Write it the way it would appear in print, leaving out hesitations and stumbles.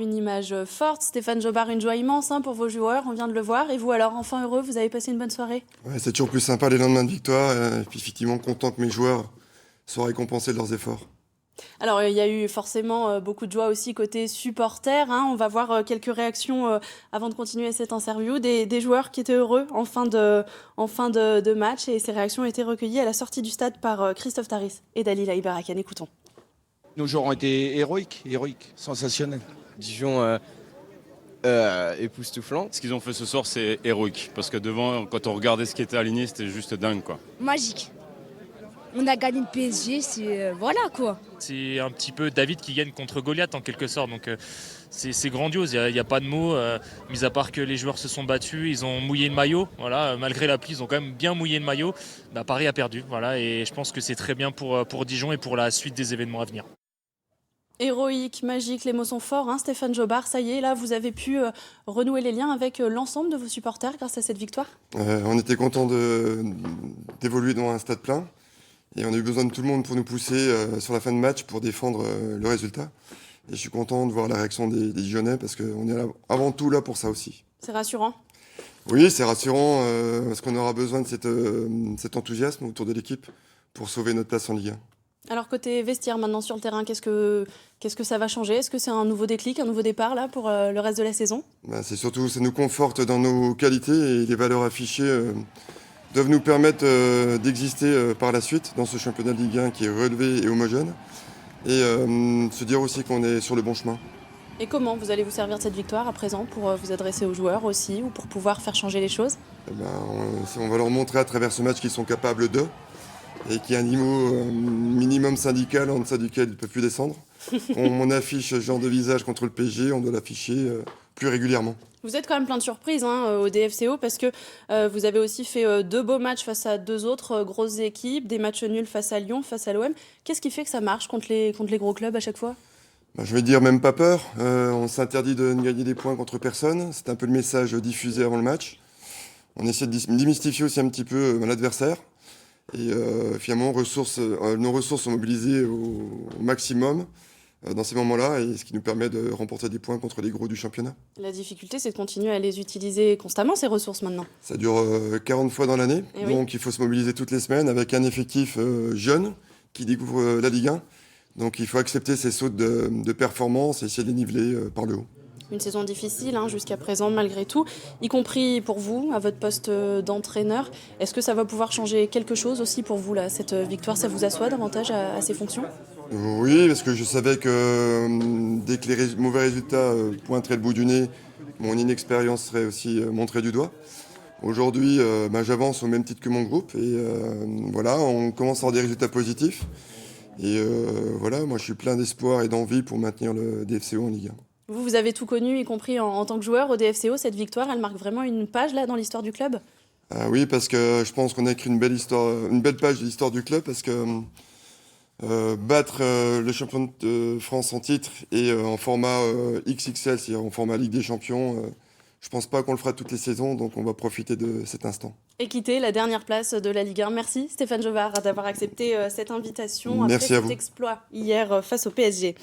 Une image forte, Stéphane Jobard, une joie immense pour vos joueurs, on vient de le voir. Et vous alors, enfin heureux, vous avez passé une bonne soirée? Ouais, c'est toujours plus sympa les lendemains de victoire, et puis effectivement content que mes joueurs soient récompensés de leurs efforts. Alors il y a eu forcément beaucoup de joie aussi côté supporters. On va voir quelques réactions avant de continuer cette interview des joueurs qui étaient heureux en fin de match. Et ces réactions ont été recueillies à la sortie du stade par Christophe Taris et Dalila Ibarakan. Écoutons. Nos joueurs ont été héroïques, sensationnels. Dijon époustouflant. Ce qu'ils ont fait ce soir, c'est héroïque. Parce que devant, quand on regardait ce qui était aligné, c'était juste dingue, quoi. Magique. On a gagné le PSG, c'est voilà quoi. C'est un petit peu David qui gagne contre Goliath en quelque sorte. Donc c'est grandiose, il n'y a pas de mots. Mis à part que les joueurs se sont battus, ils ont mouillé le maillot. Voilà, malgré la pluie, ils ont quand même bien mouillé le maillot. Paris a perdu. Voilà, et je pense que c'est très bien pour Dijon et pour la suite des événements à venir. Héroïque, magique, les mots sont forts. Stéphane Jobard, ça y est, là, vous avez pu renouer les liens avec l'ensemble de vos supporters grâce à cette victoire. On était content d'évoluer dans un stade plein. Et on a eu besoin de tout le monde pour nous pousser sur la fin de match pour défendre le résultat. Et je suis content de voir la réaction des Dijonnais parce qu'on est avant tout là pour ça aussi. C'est rassurant. Oui, c'est rassurant parce qu'on aura besoin de cet enthousiasme autour de l'équipe pour sauver notre place en Ligue 1. Alors côté vestiaire maintenant sur le terrain, qu'est-ce que ça va changer? Est-ce que c'est un nouveau déclic, un nouveau départ là pour le reste de la saison? C'est surtout, ça nous conforte dans nos qualités et les valeurs affichées doivent nous permettre d'exister par la suite dans ce championnat de Ligue 1 qui est relevé et homogène et se dire aussi qu'on est sur le bon chemin. Et comment vous allez vous servir de cette victoire à présent pour vous adresser aux joueurs aussi ou pour pouvoir faire changer les choses? On va leur montrer à travers ce match qu'ils sont capables d'eux et qu'il y a un niveau minimum syndical en deçà duquel ils ne peuvent plus descendre. On affiche ce genre de visage contre le PSG, on doit l'afficher plus régulièrement. Vous êtes quand même plein de surprises au DFCO parce que vous avez aussi fait 2 beaux matchs face à 2 autres grosses équipes, des matchs nuls face à Lyon, face à l'OM. Qu'est-ce qui fait que ça marche contre les gros clubs à chaque fois? Je vais dire même pas peur. On s'interdit de ne gagner des points contre personne. C'est un peu le message diffusé avant le match. On essaie de démystifier aussi un petit peu l'adversaire. Et finalement, nos ressources sont mobilisées au maximum dans ces moments-là, et ce qui nous permet de remporter des points contre les gros du championnat. La difficulté, c'est de continuer à les utiliser constamment, ces ressources maintenant. Ça dure 40 fois dans l'année, donc il faut se mobiliser toutes les semaines avec un effectif jeune qui découvre la Ligue 1. Donc il faut accepter ces sautes de performance et essayer de les niveler par le haut. Une saison difficile jusqu'à présent malgré tout, y compris pour vous, à votre poste d'entraîneur. Est-ce que ça va pouvoir changer quelque chose aussi pour vous, là, cette victoire? Ça vous assoit davantage à ces fonctions? Oui, parce que je savais que dès que les mauvais résultats pointeraient le bout du nez, mon inexpérience serait aussi montrée du doigt. Aujourd'hui, j'avance au même titre que mon groupe et voilà, on commence à avoir des résultats positifs. Et voilà, moi je suis plein d'espoir et d'envie pour maintenir le DFCO en Ligue 1. Vous avez tout connu, y compris en tant que joueur au DFCO. Cette victoire, elle marque vraiment une page là dans l'histoire du club? Oui, parce que je pense qu'on a écrit une belle page de l'histoire du club parce que battre le champion de France en titre et en format XXL, c'est-à-dire en format Ligue des Champions, je pense pas qu'on le fera toutes les saisons, donc on va profiter de cet instant. Et quitter la dernière place de la Ligue 1. Merci Stéphane Jobard d'avoir accepté cette invitation Merci après à cet vous. exploit hier face au PSG.